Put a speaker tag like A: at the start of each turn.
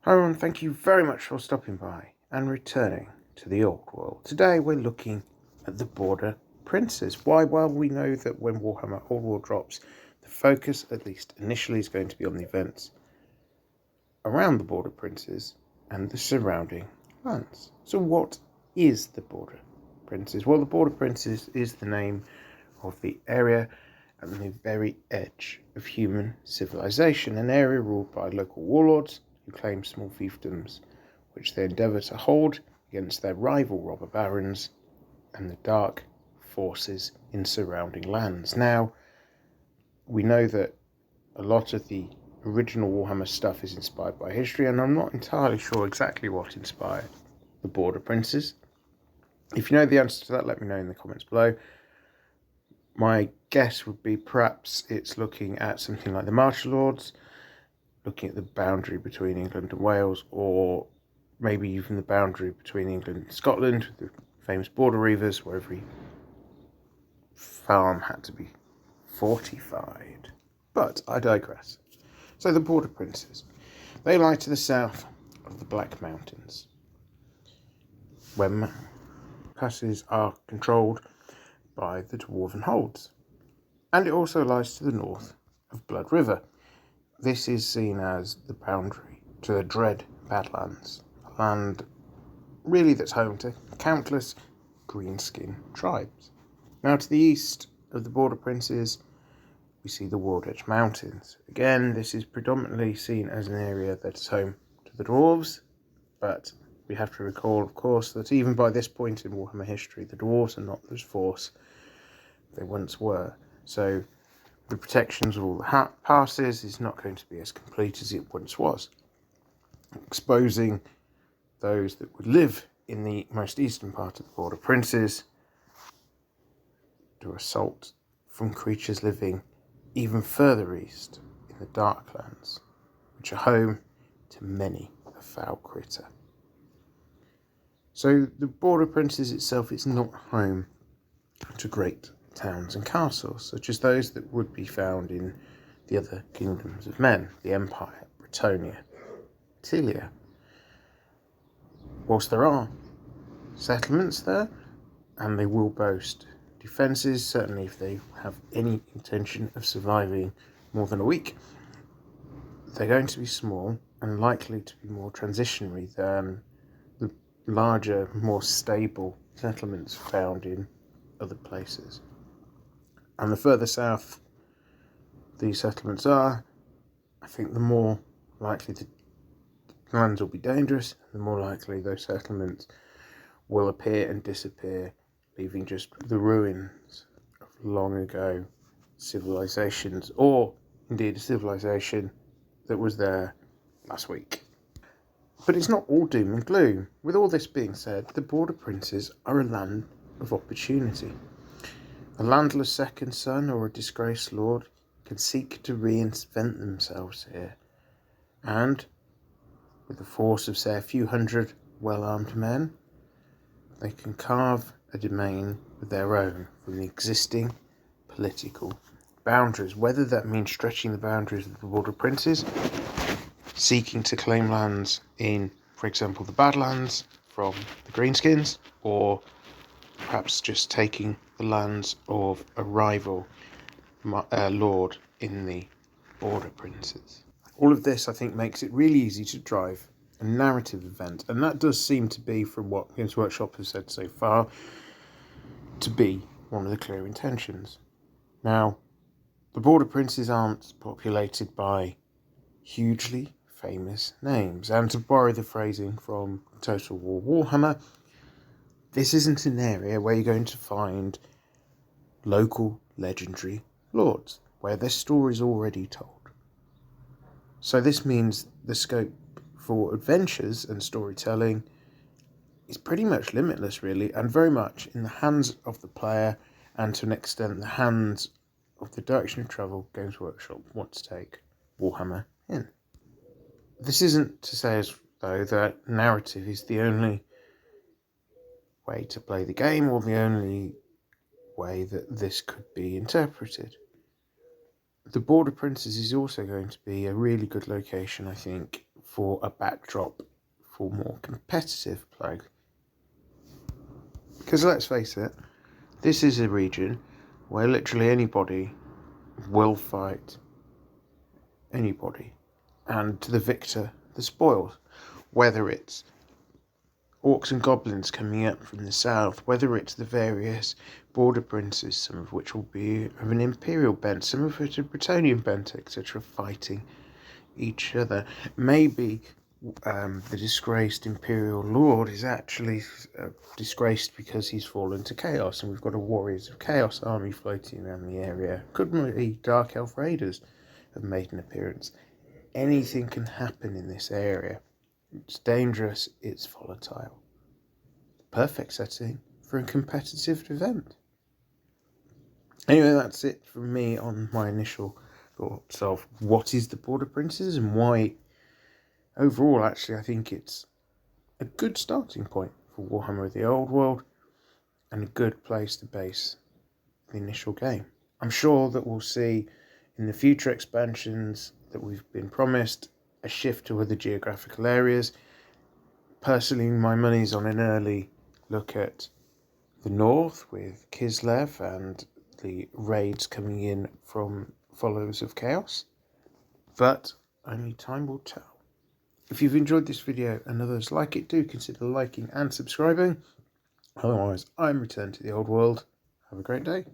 A: Hi everyone, thank you very much for stopping by and returning to the Old World. Today we're looking at the Border Princes. Why? Well, we know that when Warhammer Old World drops, the focus, at least initially, is going to be on the events around the Border Princes and the surrounding lands. So what is the Border Princes? Well, the Border Princes is the name of the area at the very edge of human civilization, an area ruled by local warlords who claim small fiefdoms, which they endeavour to hold against their rival robber barons and the dark forces in surrounding lands. Now, we know that a lot of the original Warhammer stuff is inspired by history, and I'm not entirely sure exactly what inspired the Border Princes. If you know the answer to that, let me know in the comments below. My guess would be perhaps it's looking at something like the Martial Lords, looking at the boundary between England and Wales, or maybe even the boundary between England and Scotland, the famous border reivers, where every farm had to be fortified. But I digress. So the Border Princes, they lie to the south of the Black Mountains, where passes are controlled by the Dwarven Holds. And it also lies to the north of Blood River. This is seen as the boundary to the dread Badlands, a land really that's home to countless greenskin tribes. Now to the east of the Border Princes, we see the World Edge Mountains. Again, this is predominantly seen as an area that's home to the dwarves, but we have to recall, of course, that even by this point in Warhammer history, the dwarves are not as force they once were. So the protections of all the passes is not going to be as complete as it once was, exposing those that would live in the most eastern part of the Border Princes to assault from creatures living even further east in the Darklands, which are home to many a foul critter. So the Border Princes itself is not home to great towns and castles, such as those that would be found in the other kingdoms of men, the Empire, Bretonnia, Tilia. Whilst there are settlements there, and they will boast defences, certainly if they have any intention of surviving more than a week, they're going to be small and likely to be more transitionary than the larger, more stable settlements found in other places. And the further south these settlements are, I think the more likely the lands will be dangerous, the more likely those settlements will appear and disappear, leaving just the ruins of long ago civilizations, or indeed a civilization that was there last week. But it's not all doom and gloom. With all this being said, the Border Princes are a land of opportunity. A landless second son or a disgraced lord can seek to reinvent themselves here, and with the force of, say, a few hundred well-armed men, they can carve a domain of their own from the existing political boundaries, whether that means stretching the boundaries of the Border Princes, seeking to claim lands in, for example, the Badlands from the Greenskins, or perhaps just taking the lands of a rival lord in the Border Princes. All of this, I think, makes it really easy to drive a narrative event, and that does seem to be, from what Games Workshop has said so far, to be one of the clear intentions. Now, the Border Princes aren't populated by hugely famous names, and to borrow the phrasing from Total War Warhammer, this isn't an area where you're going to find local legendary lords, where their story's already told. So this means the scope for adventures and storytelling is pretty much limitless, really, and very much in the hands of the player, and to an extent the hands of the direction of travel Games Workshop want to take Warhammer in. This isn't to say as though that narrative is the only way to play the game, or the only way that this could be interpreted. The Border Princes is also going to be a really good location, I think, for a backdrop for more competitive play. Because let's face it, this is a region where literally anybody will fight anybody, and to the victor the spoils, whether it's orcs and goblins coming up from the south, whether it's the various border princes, some of which will be of an imperial bent, some of which are Bretonian bent, etc., fighting each other. Maybe the disgraced imperial lord is actually disgraced because he's fallen to chaos, and we've got a Warriors of Chaos army floating around the area. Could be Dark Elf Raiders have made an appearance. Anything can happen in this area. It's dangerous, it's volatile. Perfect setting for a competitive event. Anyway, that's it from me on my initial thoughts of what is the Border Princes and why. Overall, actually, I think it's a good starting point for Warhammer the Old World and a good place to base the initial game. I'm sure that we'll see in the future expansions that we've been promised a shift to other geographical areas. Personally, my money's on an early look at the north with Kislev and the raids coming in from Followers of Chaos, but only time will tell. If you've enjoyed this video and others like it, do consider liking and subscribing. Otherwise, I'm returned to the old world. Have a great day.